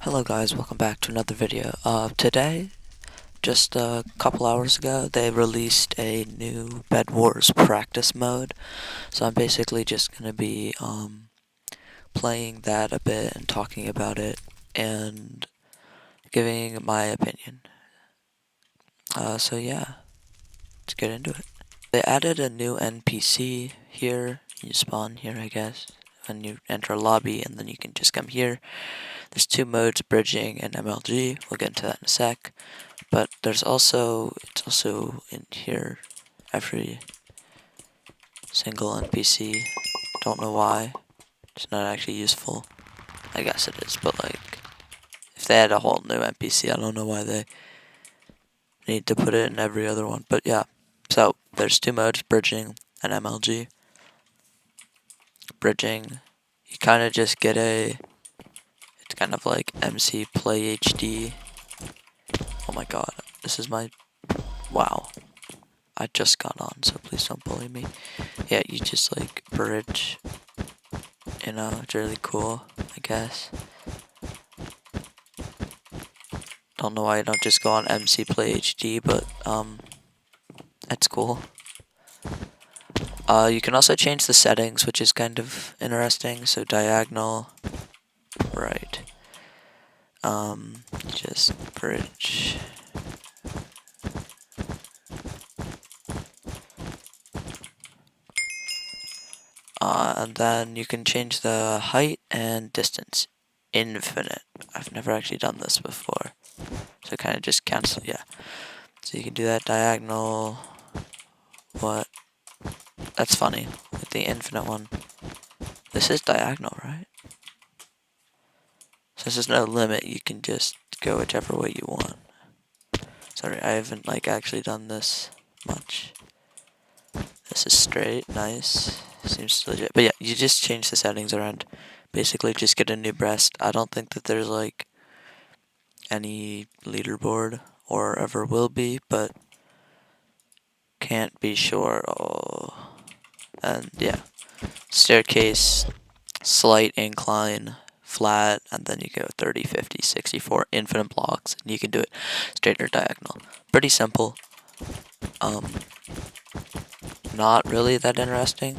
Hello guys, welcome back to another video. Today, just a couple hours ago, they released a new Bedwars practice mode. So I'm basically just gonna be playing that a bit and talking about it and giving my opinion. So yeah, let's get into it. They added a new NPC here. You spawn here, I guess, and you enter a lobby, and then you can just come here. There's two modes, bridging and MLG. We'll get into that in a sec. But it's also in here, every single NPC. Don't know why. It's not actually useful. I guess it is, but like, if they had a whole new NPC, I don't know why they need to put it in every other one. But yeah, so there's two modes, bridging and MLG. Bridging, you kind of just get it's kind of like MC Play HD. Oh my god, this is my, wow. I just got on, so please don't bully me. Yeah, you just like bridge. You know, it's really cool, I guess. Don't know why you don't just go on MC Play HD, but that's cool. You can also change the settings, which is kind of interesting. So diagonal, right. Just bridge. And then you can change the height and distance. Infinite. I've never actually done this before. So kind of just cancel, yeah. So you can do that diagonal. What? That's funny. With the infinite one. This is diagonal, right? Since there's no limit, you can just go whichever way you want. Sorry, I haven't like actually done this much. This is straight, nice. Seems legit. But yeah, you just change the settings around. Basically just get a new breast. I don't think that there's like any leaderboard or ever will be, but can't be sure. Oh. And yeah, staircase, slight incline, flat, and then you go 30, 50, 64, infinite blocks, and you can do it straight or diagonal. Pretty simple. Not really that interesting.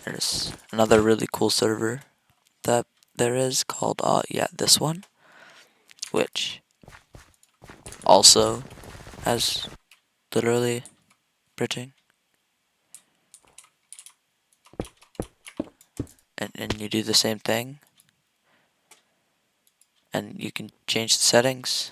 There's another really cool server that there is called, yeah, this one, which also has literally bridging. And you do the same thing. And you can change the settings.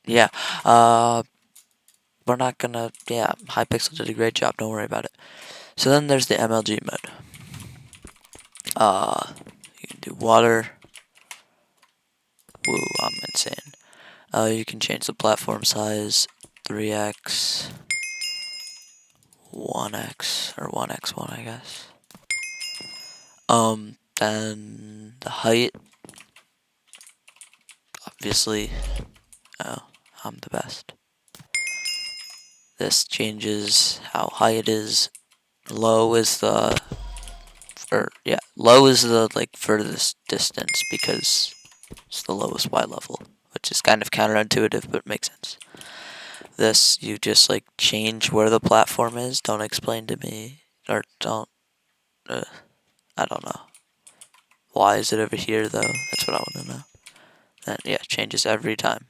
Yeah, we're not gonna, yeah, Hypixel did a great job, don't worry about it. So then there's the MLG mode. You can do water. Woo, I'm insane. You can change the platform size, 3x, 1x, or 1x1, I guess. Then the height, obviously, oh, I'm the best. This changes how high it is. Low is the, low is the like furthest distance because it's the lowest Y level, which is kind of counterintuitive, but makes sense. This, you just like change where the platform is. Don't explain to me, or don't, I don't know. Why is it over here though? That's what I want to know. And yeah, changes every time.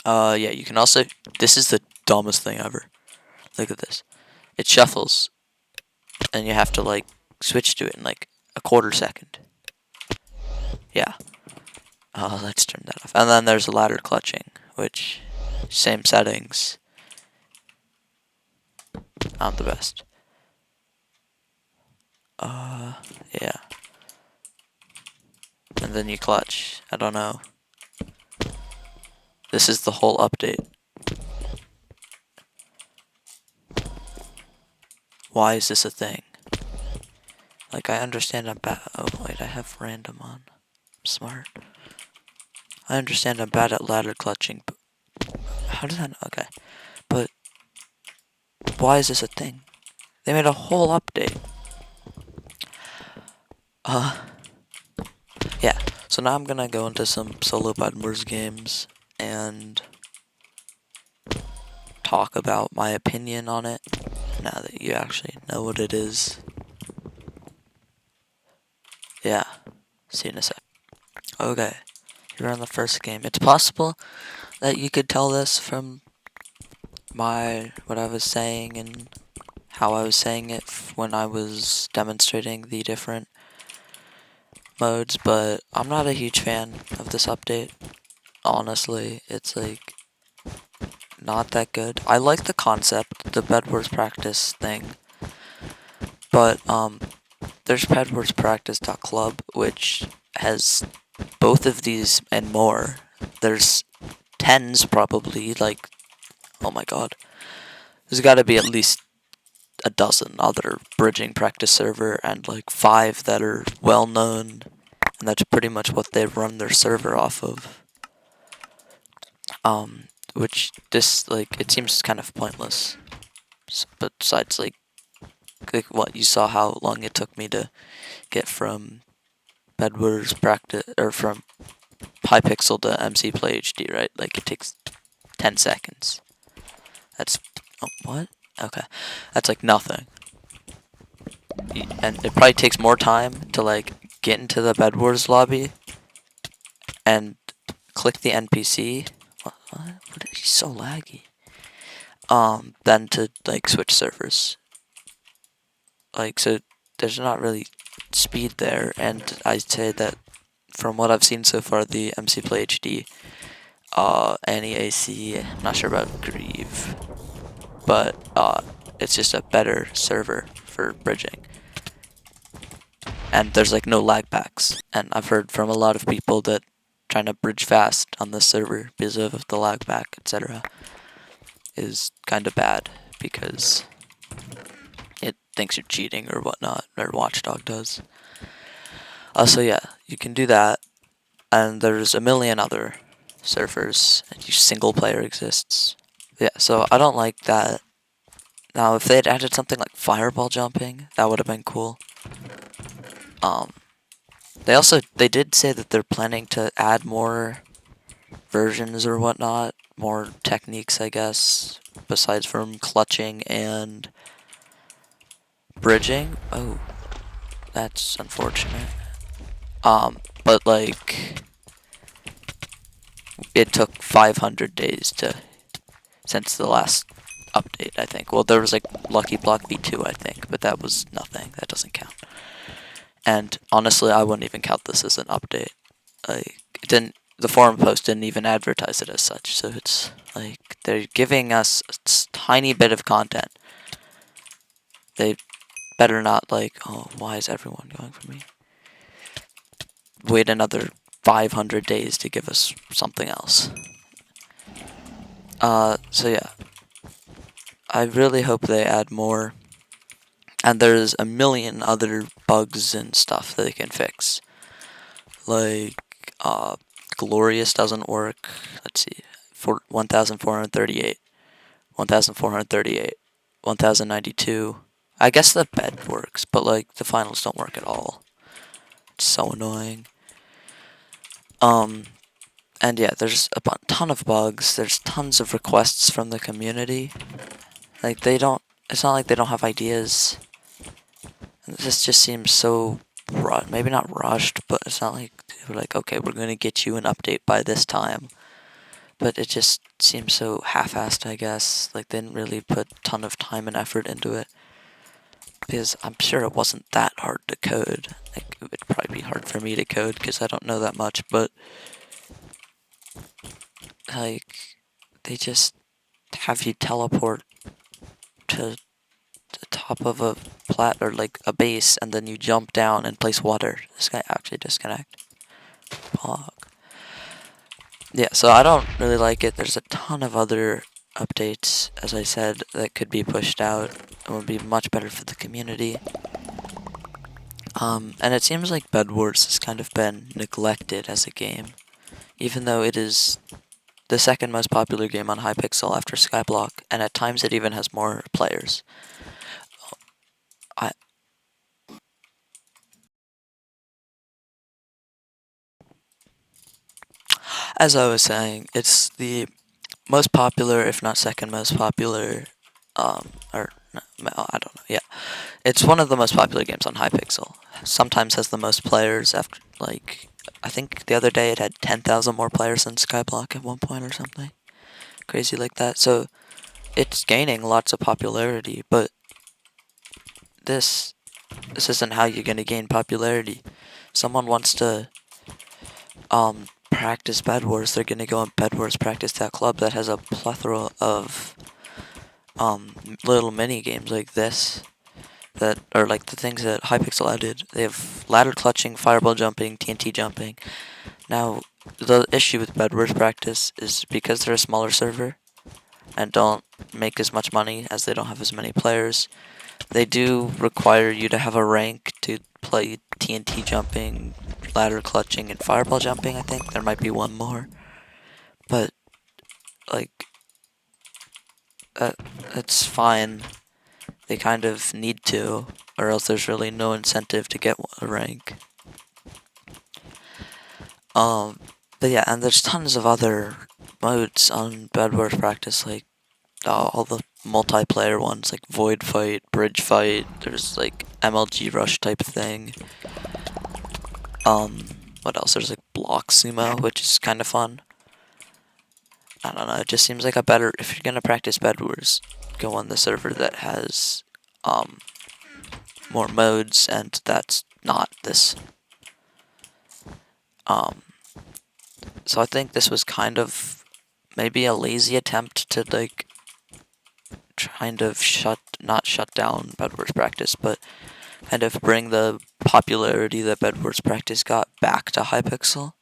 Yeah, you can also, this is the dumbest thing ever. Look at this. It shuffles, and you have to like switch to it in like a quarter second. Yeah. Let's turn that off. And then there's ladder clutching, which, same settings. I'm the best. Yeah. And then you clutch. I don't know. This is the whole update. Why is this a thing? Like, I understand I'm bad. Oh, wait, I have random on. I'm smart. I understand I'm bad at ladder clutching, but how does that? Okay. But why is this a thing? They made a whole update. Yeah. So now I'm gonna go into some solo Bedwars games and talk about my opinion on it. Now that you actually know what it is. Yeah. See you in a sec. Okay. You're on the first game. It's possible that you could tell this from what I was saying and how I was saying it when I was demonstrating the different modes, but I'm not a huge fan of this update. Honestly, it's like not that good. I like the concept, the Bedwars practice thing, but there's Bedwars practice.club, which has both of these and more. There's tens probably, like, oh my god. There's gotta be at least a dozen other bridging practice server and like 5 that are well known, and that's pretty much what they run their server off of. Which this, like, it seems kind of pointless. Besides, like what you saw, how long it took me to get from Bedwars practice or from Hypixel to MC Play HD, right? Like it takes 10 seconds. That's what? Okay, that's like nothing. And it probably takes more time to like get into the Bedwars lobby and click the NPC. What? He's so laggy. Than to like switch servers. Like, so there's not really speed there, and I'd say that from what I've seen so far, the MC Play HD, NEAC, I'm not sure about Grieve, but it's just a better server for bridging. And there's like no lag packs, and I've heard from a lot of people that trying to bridge fast on this server because of the lag pack, etc., is kind of bad because it thinks you're cheating or whatnot, or Watchdog does. So yeah, you can do that, and there's a million other servers, and single player exists. Yeah, so I don't like that. Now, if they had added something like fireball jumping, that would have been cool. They did say that they're planning to add more versions or whatnot, more techniques, I guess, besides from clutching and bridging. Oh, that's unfortunate. But like, it took 500 days since the last update, I think. Well, there was like Lucky Block V2, I think, but that was nothing. That doesn't count. And honestly, I wouldn't even count this as an update. Like, the forum post didn't even advertise it as such, so it's like they're giving us a tiny bit of content. They better not, like, oh, why is everyone going for me? Wait another 500 days to give us something else. So yeah. I really hope they add more. And there's a million other bugs and stuff that they can fix. Like, Glorious doesn't work. Let's see. 1438. 1438. 1092. I guess the bed works, but like the finals don't work at all. It's so annoying. And yeah, there's a ton of bugs. There's tons of requests from the community. Like, it's not like they don't have ideas. This just seems so maybe not rushed, but it's not like they were like, okay, we're gonna get you an update by this time. But it just seems so half-assed, I guess. Like, they didn't really put a ton of time and effort into it. Because I'm sure it wasn't that hard to code. Like, it would probably be hard for me to code because I don't know that much, but like, they just have you teleport to the top of a or like a base, and then you jump down and place water. This guy actually disconnect. Pog. Yeah, so I don't really like it. There's a ton of other updates, as I said, that could be pushed out and would be much better for the community. And it seems like Bedwars has kind of been neglected as a game, even though it is the second most popular game on Hypixel after Skyblock, and at times it even has more players. I, as I was saying, it's the most popular, if not second most popular, or no, I don't know. Yeah, it's one of the most popular games on Hypixel. Sometimes has the most players after, like, I think the other day it had 10,000 more players than Skyblock at one point or something crazy like that. So it's gaining lots of popularity, but this this isn't how you're gonna gain popularity. Someone wants to practice Bedwars, they're gonna go on Bedwars Practice.club that has a plethora of little mini games like this that are like the things that Hypixel added. They have ladder clutching, fireball jumping, TNT jumping. Now the issue with Bedwars Practice is because they're a smaller server and don't make as much money as they don't have as many players. They do require you to have a rank to play TNT jumping, ladder clutching, and fireball jumping, I think. There might be one more. But, like, that's fine. They kind of need to, or else there's really no incentive to get a rank. But yeah, and there's tons of other modes on Bedwars Practice, like all the multiplayer ones, like Void Fight, Bridge Fight. There's like MLG Rush type thing. What else? There's like Block Sumo, which is kind of fun. I don't know. It just seems like a better, if you're gonna practice Bedwars, go on the server that has more modes, and that's not this. So I think this was kind of maybe a lazy attempt to like kind of not shut down Bedwars Practice, but kind of bring the popularity that Bedwars Practice got back to Hypixel.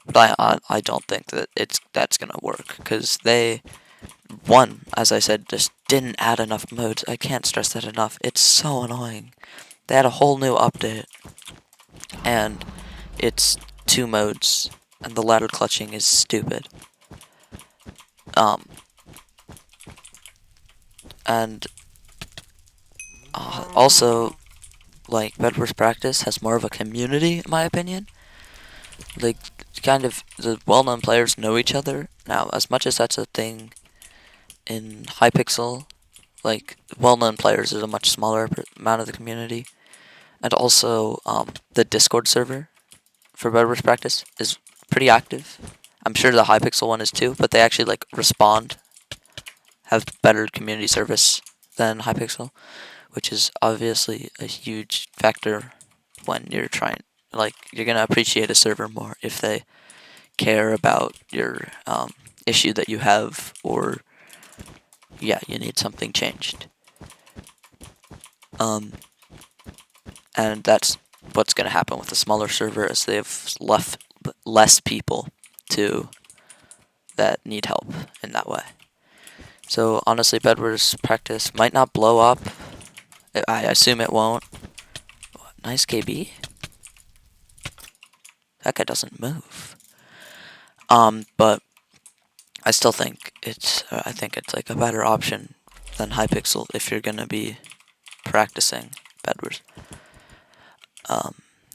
But I don't think that that's gonna work, because they, one, as I said, just didn't add enough modes. I can't stress that enough. It's so annoying. They had a whole new update, and it's 2 modes, and the ladder clutching is stupid. And also, like, Bedwars Practice has more of a community, in my opinion. Like, kind of, the well-known players know each other. Now, as much as that's a thing in Hypixel, like, well-known players is a much smaller amount of the community. And also, the Discord server for Bedwars Practice is pretty active. I'm sure the Hypixel one is too, but they actually, like, respond, have better community service than Hypixel, which is obviously a huge factor when you're trying, like, you're gonna appreciate a server more if they care about your issue that you have, or yeah, you need something changed. And that's what's gonna happen with a smaller server, as they have less people that need help in that way. So honestly, Bedwars Practice might not blow up. I assume it won't. Nice KB. That guy doesn't move. But I still think I think it's like a better option than Hypixel if you're gonna be practicing Bedwars.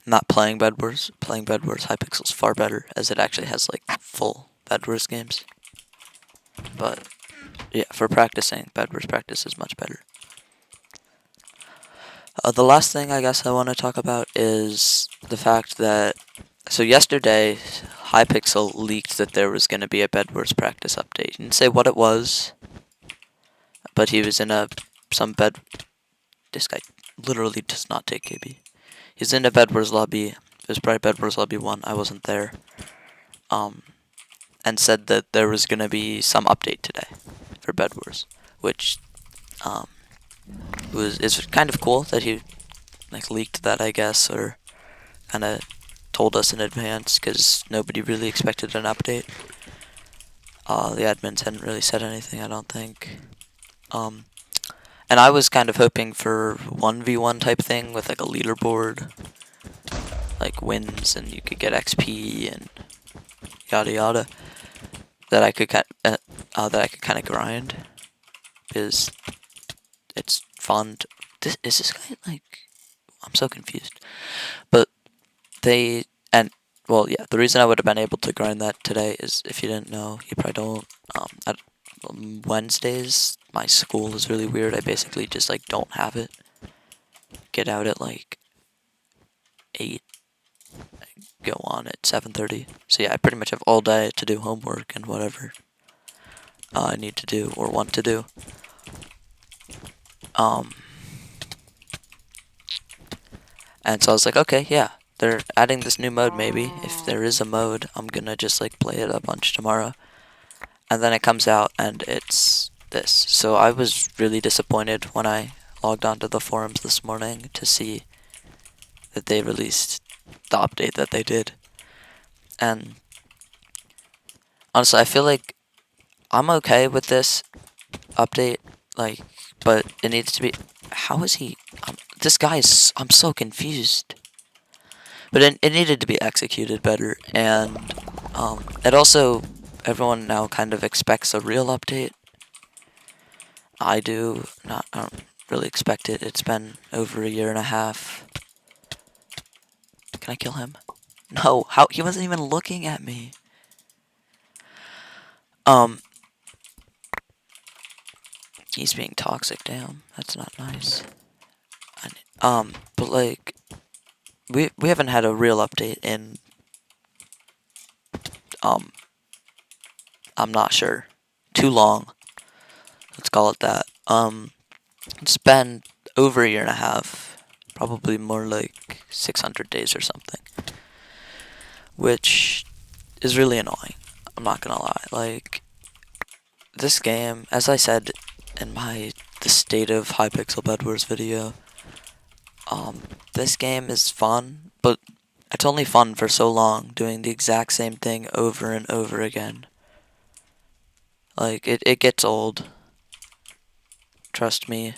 Not playing Bedwars. Playing Bedwars, Hypixel's far better, as it actually has like full Bedwars games. But yeah, for practicing, Bedwars Practice is much better. The last thing I guess I want to talk about is the fact that, so yesterday, Hypixel leaked that there was going to be a Bedwars Practice update. He didn't say what it was, but he was in this guy literally does not take KB. He's in a Bedwars lobby. It was probably Bedwars lobby 1. I wasn't there. And said that there was going to be some update today for Bedwars, which is kind of cool that he like leaked that, I guess, or kind of told us in advance, because nobody really expected an update. The admins hadn't really said anything, I don't think. And I was kind of hoping for 1v1 type thing with like a leaderboard, like wins, and you could get XP and yada yada. that I could kind of grind, because it's fun. Is this guy like? I'm so confused. But they and well, yeah. The reason I would have been able to grind that today is, if you didn't know, you probably don't. Wednesdays, my school is really weird. I basically just like don't have it. Get out at like 8, go on at 7:30. So yeah, I pretty much have all day to do homework and whatever I need to do or want to do. And so I was like, okay, yeah, they're adding this new mode. Maybe if there is a mode, I'm gonna just like play it a bunch tomorrow. And then it comes out and it's this. So I was really disappointed when I logged onto the forums this morning to see that they released the update that they did. And honestly, I feel like I'm okay with this update, like, but it needs to be. How is he? This guy is. I'm so confused. But it needed to be executed better, and it also, everyone now kind of expects a real update. I do not. I don't really expect it. It's been over a year and a half. Can I kill him? No. How? He wasn't even looking at me. He's being toxic. Damn, that's not nice. But like, we haven't had a real update in I'm not sure, too long. Let's call it that. It's been over a year and a half, probably more like 600 days or something, which is really annoying. I'm not gonna lie. Like, this game, as I said in the state of Hypixel Bedwars video, this game is fun, but it's only fun for so long, doing the exact same thing over and over again. Like, it gets old. Trust me.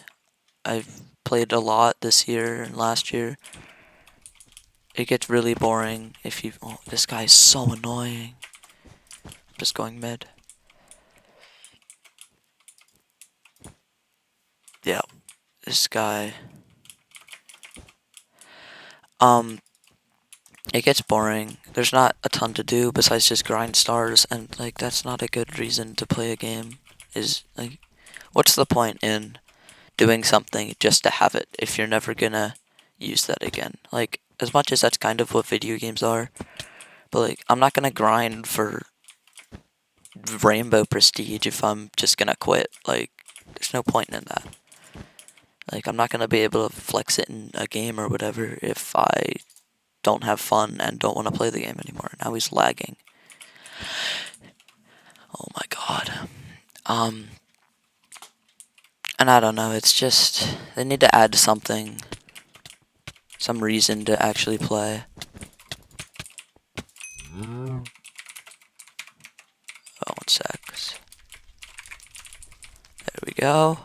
I've played a lot this year and last year. It gets really boring if you... Oh, this guy is so annoying. I'm just going mid. Yeah, this guy... It gets boring. There's not a ton to do besides just grind stars, and, like, that's not a good reason to play a game. Is, like, what's the point in doing something just to have it if you're never gonna use that again? Like, as much as that's kind of what video games are, but, like, I'm not gonna grind for rainbow prestige if I'm just gonna quit. Like, there's no point in that. Like, I'm not gonna be able to flex it in a game or whatever if I don't have fun and don't want to play the game anymore. Now he's lagging. Oh my god. And I don't know, it's just, they need to add something, some reason to actually play. Oh, 1 sec. There we go.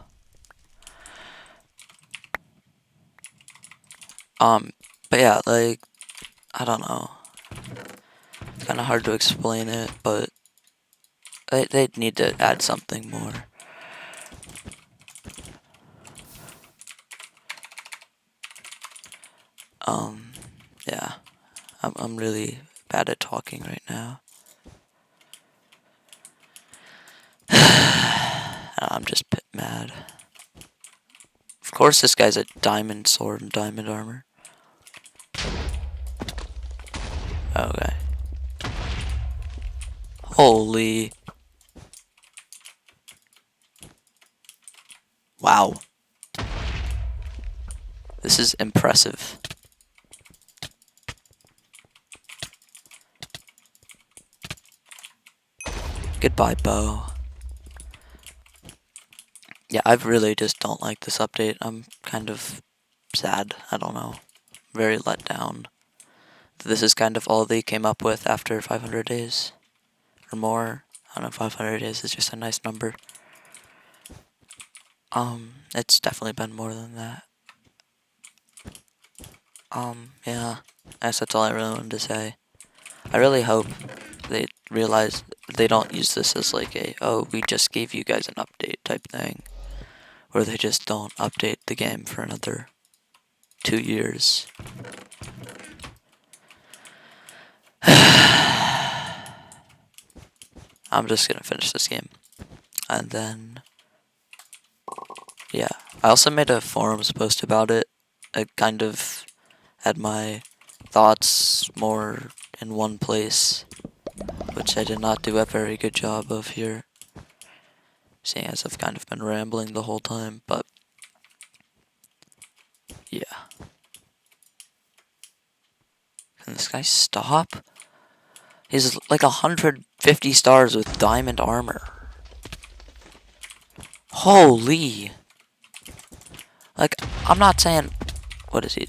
But yeah, like, I don't know. It's kind of hard to explain it, but they need to add something more. Yeah. I'm really bad at talking right now. I'm just mad. Of course this guy's a diamond sword and diamond armor. Okay. Holy. Wow. This is impressive. Goodbye, bow. Yeah, I really just don't like this update. I'm kind of sad. I don't know. Very let down. This is kind of all they came up with after 500 days. Or more. I don't know, 500 days is just a nice number. It's definitely been more than that. Yeah. I guess that's all I really wanted to say. I really hope they realize they don't use this as like a, oh, we just gave you guys an update type thing, where they just don't update the game for another 2 years. I'm just gonna finish this game, and then, yeah. I also made a forums post about it. I kind of had my thoughts more in one place, which I did not do a very good job of here, seeing as I've kind of been rambling the whole time, but yeah. Can this guy stop? He's like 150 stars with diamond armor. Holy! Like, I'm not saying, what is he?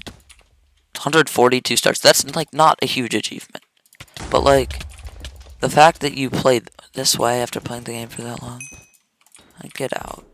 142 stars. That's like not a huge achievement. But like, the fact that you played this way after playing the game for that long, like, get out.